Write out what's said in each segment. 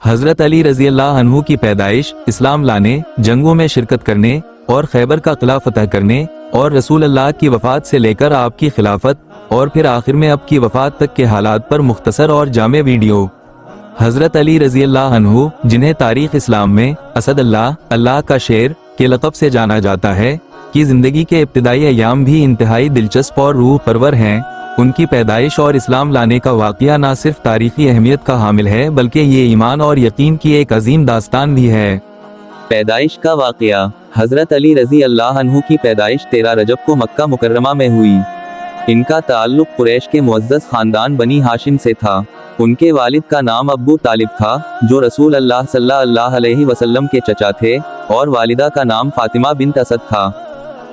حضرت علی رضی اللہ عنہ کی پیدائش، اسلام لانے، جنگوں میں شرکت کرنے اور خیبر کا قلعہ فتح کرنے اور رسول اللہ کی وفات سے لے کر آپ کی خلافت اور پھر آخر میں اب کی وفات تک کے حالات پر مختصر اور جامع ویڈیو۔ حضرت علی رضی اللہ عنہ، جنہیں تاریخ اسلام میں اسد اللہ، اللہ کا شیر کے لقب سے جانا جاتا ہے، کی زندگی کے ابتدائی ایام بھی انتہائی دلچسپ اور روح پرور ہیں۔ ان کی پیدائش اور اسلام لانے کا واقعہ نہ صرف تاریخی اہمیت کا حامل ہے بلکہ یہ ایمان اور یقین کی ایک عظیم داستان بھی ہے۔ پیدائش کا واقعہ۔ حضرت علی رضی اللہ عنہ کی پیدائش 13 رجب کو مکہ مکرمہ میں ہوئی۔ ان کا تعلق قریش کے معزز خاندان بنی ہاشم سے تھا۔ ان کے والد کا نام ابو طالب تھا، جو رسول اللہ صلی اللہ علیہ وسلم کے چچا تھے، اور والدہ کا نام فاطمہ بنت اسد تھا۔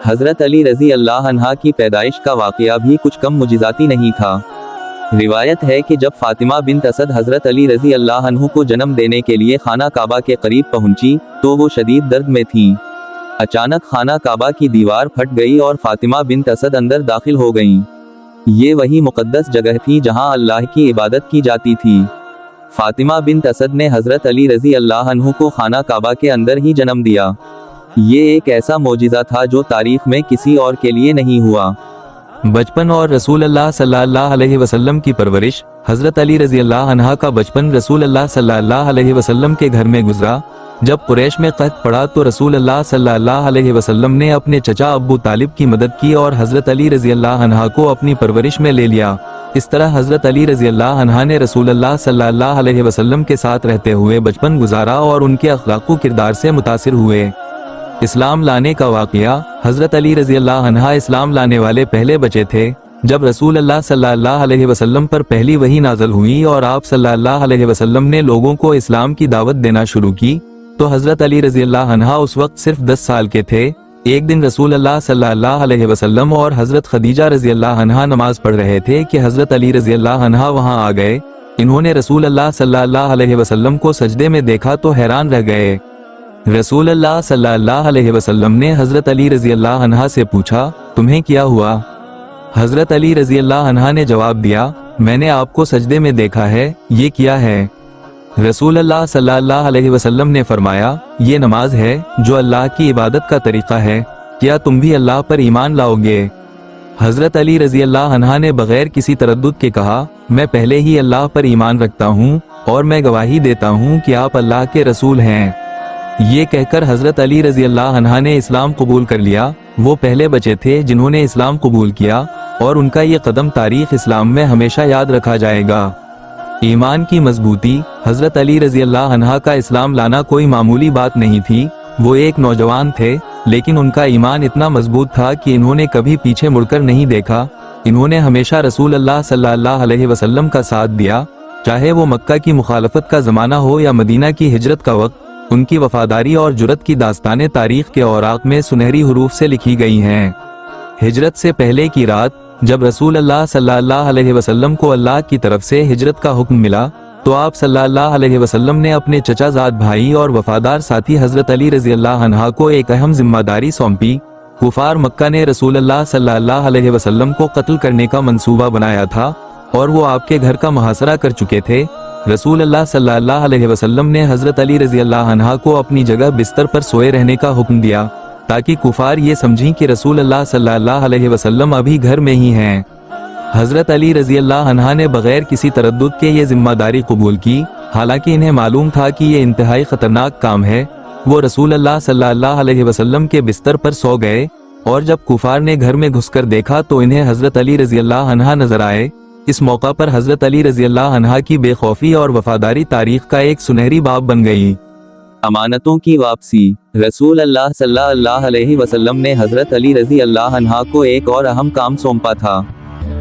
حضرت علی رضی اللہ عنہا کی پیدائش کا واقعہ بھی کچھ کم معجزاتی نہیں تھا۔ روایت ہے کہ جب فاطمہ بنت اسد حضرت علی رضی اللہ عنہ کو جنم دینے کے لیے خانہ کعبہ کے قریب پہنچی تو وہ شدید درد میں تھیں۔ اچانک خانہ کعبہ کی دیوار پھٹ گئی اور فاطمہ بنت اسد اندر داخل ہو گئیں۔ یہ وہی مقدس جگہ تھی جہاں اللہ کی عبادت کی جاتی تھی۔ فاطمہ بنت اسد نے حضرت علی رضی اللہ عنہ کو خانہ کعبہ کے اندر ہی جنم دیا۔ یہ ایک ایسا معجزہ تھا جو تاریخ میں کسی اور کے لیے نہیں ہوا۔ بچپن اور رسول اللہ صلی اللہ علیہ وسلم کی پرورش۔ حضرت علی رضی اللہ عنہ کا بچپن رسول اللہ صلی اللہ علیہ وسلم کے گھر میں گزرا۔ جب قریش میں قحط پڑا تو رسول اللہ صلی اللہ علیہ وسلم نے اپنے چچا ابو طالب کی مدد کی اور حضرت علی رضی اللہ عنہ کو اپنی پرورش میں لے لیا۔ اس طرح حضرت علی رضی اللہ عنہ نے رسول اللہ صلی اللہ علیہ وسلم کے ساتھ رہتے ہوئے بچپن گزارا اور ان کے اخلاق و کردار سے متاثر ہوئے۔ اسلام لانے کا واقعہ۔ حضرت علی رضی اللہ عنہ اسلام لانے والے پہلے بچے تھے۔ جب رسول اللہ صلی اللہ علیہ وسلم پر پہلی وحی نازل ہوئی اور آپ صلی اللہ علیہ وسلم نے لوگوں کو اسلام کی دعوت دینا شروع کی تو حضرت علی رضی اللہ عنہ اس وقت صرف 10 سال کے تھے۔ ایک دن رسول اللہ صلی اللہ علیہ وسلم اور حضرت خدیجہ رضی اللہ عنہ نماز پڑھ رہے تھے کہ حضرت علی رضی اللہ عنہ وہاں آ گئے۔ انہوں نے رسول اللہ صلی اللہ علیہ وسلم کو سجدے میں دیکھا تو حیران رہ گئے۔ رسول اللہ صلی اللہ علیہ وسلم نے حضرت علی رضی اللہ عنہ سے پوچھا، تمہیں کیا ہوا؟ حضرت علی رضی اللہ عنہ نے جواب دیا، میں نے آپ کو سجدے میں دیکھا ہے، یہ کیا ہے؟ رسول اللہ صلی اللہ علیہ وسلم نے فرمایا، یہ نماز ہے جو اللہ کی عبادت کا طریقہ ہے، کیا تم بھی اللہ پر ایمان لاؤ گے؟ حضرت علی رضی اللہ عنہ نے بغیر کسی تردد کے کہا، میں پہلے ہی اللہ پر ایمان رکھتا ہوں اور میں گواہی دیتا ہوں کہ آپ اللہ کے رسول ہیں۔ یہ کہہ کر حضرت علی رضی اللہ عنہ نے اسلام قبول کر لیا۔ وہ پہلے بچے تھے جنہوں نے اسلام قبول کیا اور ان کا یہ قدم تاریخ اسلام میں ہمیشہ یاد رکھا جائے گا۔ ایمان کی مضبوطی۔ حضرت علی رضی اللہ عنہ کا اسلام لانا کوئی معمولی بات نہیں تھی۔ وہ ایک نوجوان تھے لیکن ان کا ایمان اتنا مضبوط تھا کہ انہوں نے کبھی پیچھے مڑ کر نہیں دیکھا۔ انہوں نے ہمیشہ رسول اللہ صلی اللہ علیہ وسلم کا ساتھ دیا، چاہے وہ مکہ کی مخالفت کا زمانہ ہو یا مدینہ کی ہجرت کا وقت۔ ان کی وفاداری اور جرأت کی داستانیں تاریخ کے اوراق میں سنہری حروف سے لکھی گئی ہیں۔ ہجرت سے پہلے کی رات، جب رسول اللہ صلی اللہ علیہ وسلم کو اللہ کی طرف سے ہجرت کا حکم ملا تو آپ صلی اللہ علیہ وسلم نے اپنے چچا زاد بھائی اور وفادار ساتھی حضرت علی رضی اللہ عنہ کو ایک اہم ذمہ داری سونپی۔ کفار مکہ نے رسول اللہ صلی اللہ علیہ وسلم کو قتل کرنے کا منصوبہ بنایا تھا اور وہ آپ کے گھر کا محاصرہ کر چکے تھے۔ رسول اللہ صلی اللہ علیہ وسلم نے حضرت علی رضی اللہ عنہ کو اپنی جگہ بستر پر سوئے رہنے کا حکم دیا تاکہ کفار یہ سمجھیں کہ رسول اللہ صلی اللہ علیہ وسلم ابھی گھر میں ہی ہیں۔ حضرت علی رضی اللہ عنہ نے بغیر کسی تردد کے یہ ذمہ داری قبول کی، حالانکہ انہیں معلوم تھا کہ یہ انتہائی خطرناک کام ہے۔ وہ رسول اللہ صلی اللہ علیہ وسلم کے بستر پر سو گئے اور جب کفار نے گھر میں گھس کر دیکھا تو انہیں حضرت علی رضی اللہ عنہ نظر آئے۔ اس موقع پر حضرت علی رضی اللہ عنہ کی بے خوفی اور وفاداری تاریخ کا ایک سنہری باب بن گئی۔ امانتوں کی واپسی۔ رسول اللہ صلی اللہ علیہ وسلم نے حضرت علی رضی اللہ عنہ کو ایک اور اہم کام سونپا تھا۔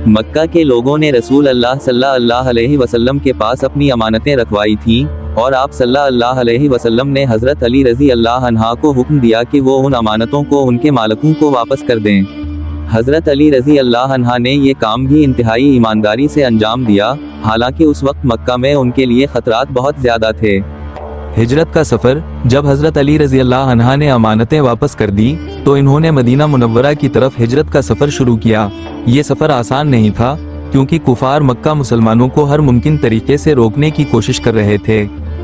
مکہ کے لوگوں نے رسول اللہ صلی اللہ علیہ وسلم کے پاس اپنی امانتیں رکھوائی تھیں اور آپ صلی اللہ علیہ وسلم نے حضرت علی رضی اللہ عنہ کو حکم دیا کہ وہ ان امانتوں کو ان کے مالکوں کو واپس کر دیں۔ حضرت علی رضی اللہ عنہ نے یہ کام بھی انتہائی ایمانداری سے انجام دیا، حالانکہ اس وقت مکہ میں ان کے لیے خطرات بہت زیادہ تھے۔ ہجرت کا سفر۔ جب حضرت علی رضی اللہ عنہ نے امانتیں واپس کر دی تو انہوں نے مدینہ منورہ کی طرف ہجرت کا سفر شروع کیا۔ یہ سفر آسان نہیں تھا کیونکہ کفار مکہ مسلمانوں کو ہر ممکن طریقے سے روکنے کی کوشش کر رہے تھے۔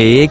1.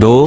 2.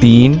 3.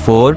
4.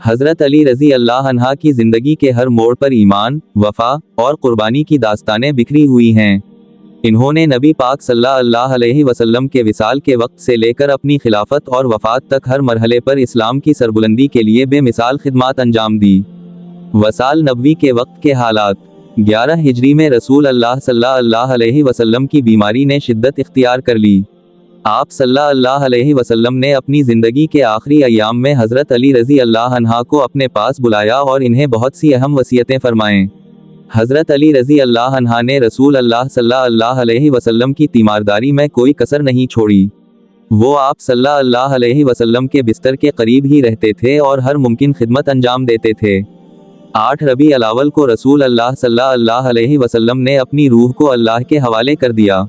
حضرت علی رضی اللہ عنہ کی زندگی کے ہر موڑ پر ایمان، وفا اور قربانی کی داستانیں بکھری ہوئی ہیں۔ انہوں نے نبی پاک صلی اللہ علیہ وسلم کے وصال کے وقت سے لے کر اپنی خلافت اور وفات تک ہر مرحلے پر اسلام کی سربلندی کے لیے بے مثال خدمات انجام دی۔ وصال نبوی کے وقت کے حالات: 11 ہجری میں رسول اللہ صلی اللہ علیہ وسلم کی بیماری نے شدت اختیار کر لی۔ آپ صلی اللہ علیہ وسلم نے اپنی زندگی کے آخری ایام میں حضرت علی رضی اللہ عنہ کو اپنے پاس بلایا اور انہیں بہت سی اہم وصیتیں فرمائیں۔ حضرت علی رضی اللہ عنہ نے رسول اللہ صلی اللہ علیہ وسلم کی تیمارداری میں کوئی کسر نہیں چھوڑی۔ وہ آپ صلی اللہ علیہ وسلم کے بستر کے قریب ہی رہتے تھے اور ہر ممکن خدمت انجام دیتے تھے۔ 8 ربیع الاول کو رسول اللہ صلی اللہ علیہ وسلم نے اپنی روح کو اللہ کے حوالے کر دیا۔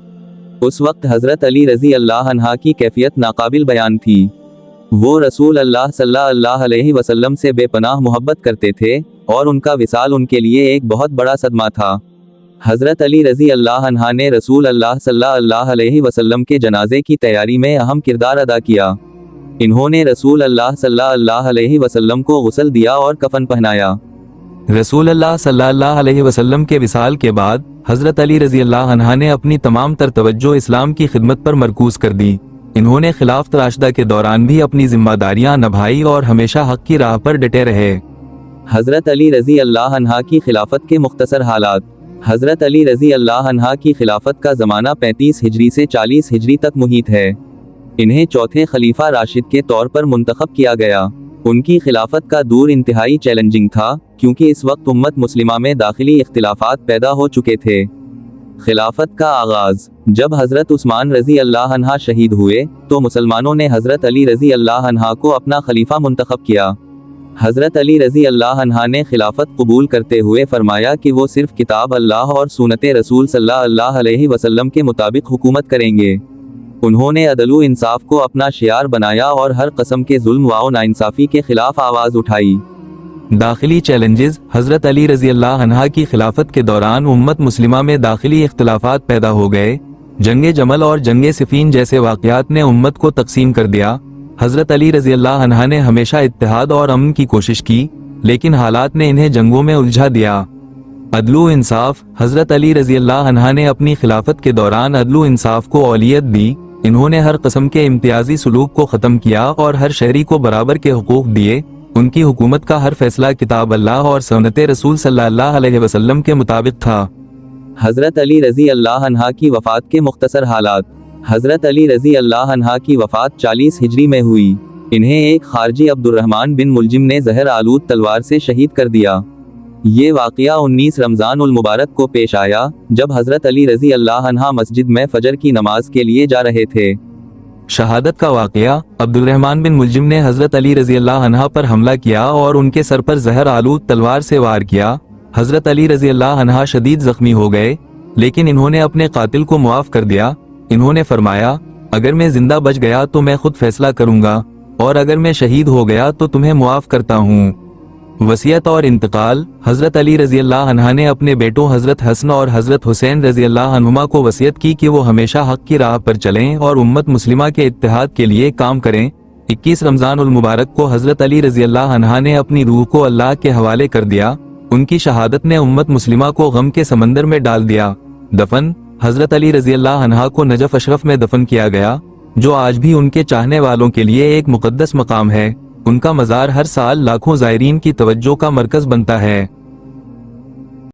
اس وقت حضرت علی رضی اللہ عنہ کی کیفیت ناقابل بیان تھی۔ وہ رسول اللہ صلی اللہ علیہ وسلم سے بے پناہ محبت کرتے تھے اور ان کا وصال ان کے لیے ایک بہت بڑا صدمہ تھا۔ حضرت علی رضی اللہ عنہ نے رسول اللہ صلی اللہ علیہ وسلم کے جنازے کی تیاری میں اہم کردار ادا کیا۔ انہوں نے رسول اللہ صلی اللہ علیہ وسلم کو غسل دیا اور کفن پہنایا۔ رسول اللہ صلی اللہ علیہ وسلم کے وصال کے بعد حضرت علی رضی اللہ عنہ نے اپنی تمام تر توجہ اسلام کی خدمت پر مرکوز کر دی۔ انہوں نے خلافت راشدہ کے دوران بھی اپنی ذمہ داریاں نبھائی اور ہمیشہ حق کی راہ پر ڈٹے رہے۔ حضرت علی رضی اللہ عنہ کی خلافت کے مختصر حالات: حضرت علی رضی اللہ عنہ کی خلافت کا زمانہ 35 ہجری سے 40 ہجری تک محیط ہے۔ انہیں چوتھے خلیفہ راشد کے طور پر منتخب کیا گیا۔ ان کی خلافت کا دور انتہائی چیلنجنگ تھا کیونکہ اس وقت امت مسلمہ میں داخلی اختلافات پیدا ہو چکے تھے۔ خلافت کا آغاز: جب حضرت عثمان رضی اللہ عنہ شہید ہوئے تو مسلمانوں نے حضرت علی رضی اللہ عنہ کو اپنا خلیفہ منتخب کیا۔ حضرت علی رضی اللہ عنہ نے خلافت قبول کرتے ہوئے فرمایا کہ وہ صرف کتاب اللہ اور سنت رسول صلی اللہ علیہ وسلم کے مطابق حکومت کریں گے۔ انہوں نے عدل و انصاف کو اپنا شعار بنایا اور ہر قسم کے ظلم و ناانصافی کے خلاف آواز اٹھائی۔ داخلی چیلنجز: حضرت علی رضی اللہ عنہ کی خلافت کے دوران امت مسلمہ میں داخلی اختلافات پیدا ہو گئے۔ جنگ جمل اور جنگ صفین جیسے واقعات نے امت کو تقسیم کر دیا۔ حضرت علی رضی اللہ عنہ نے ہمیشہ اتحاد اور امن کی کوشش کی، لیکن حالات نے انہیں جنگوں میں الجھا دیا۔ عدل و انصاف: حضرت علی رضی اللہ عنہ نے اپنی خلافت کے دوران عدل و انصاف کو اولویت دی۔ انہوں نے ہر قسم کے امتیازی سلوک کو ختم کیا اور ہر شہری کو برابر کے حقوق دیے۔ ان کی حکومت کا ہر فیصلہ کتاب اللہ اور سنت رسول صلی اللہ علیہ وسلم کے مطابق تھا۔ حضرت علی رضی اللہ عنہ کی وفات کے مختصر حالات: حضرت علی رضی اللہ عنہ کی وفات 40 ہجری میں ہوئی۔ انہیں ایک خارجی عبد الرحمن بن ملجم نے زہر آلود تلوار سے شہید کر دیا۔ یہ واقعہ 19 رمضان المبارک کو پیش آیا جب حضرت علی رضی اللہ عنہ مسجد میں فجر کی نماز کے لیے جا رہے تھے۔ شہادت کا واقعہ: عبد الرحمن بن ملجم نے حضرت علی رضی اللہ عنہ پر حملہ کیا اور ان کے سر پر زہر آلود تلوار سے وار کیا۔ حضرت علی رضی اللہ عنہ شدید زخمی ہو گئے، لیکن انہوں نے اپنے قاتل کو معاف کر دیا۔ انہوں نے فرمایا، اگر میں زندہ بچ گیا تو میں خود فیصلہ کروں گا، اور اگر میں شہید ہو گیا تو تمہیں معاف کرتا ہوں۔ وصیت اور انتقال: حضرت علی رضی اللہ عنہ نے اپنے بیٹوں حضرت حسن اور حضرت حسین رضی اللہ عنہما کو وصیت کی کہ وہ ہمیشہ حق کی راہ پر چلیں اور امت مسلمہ کے اتحاد کے لیے کام کریں۔ 21 رمضان المبارک کو حضرت علی رضی اللہ عنہ نے اپنی روح کو اللہ کے حوالے کر دیا۔ ان کی شہادت نے امت مسلمہ کو غم کے سمندر میں ڈال دیا۔ دفن: حضرت علی رضی اللہ عنہ کو نجف اشرف میں دفن کیا گیا، جو آج بھی ان کے چاہنے والوں کے لیے ایک مقدس مقام ہے۔ ان کا مزار ہر سال لاکھوں زائرین کی توجہ کا مرکز بنتا ہے۔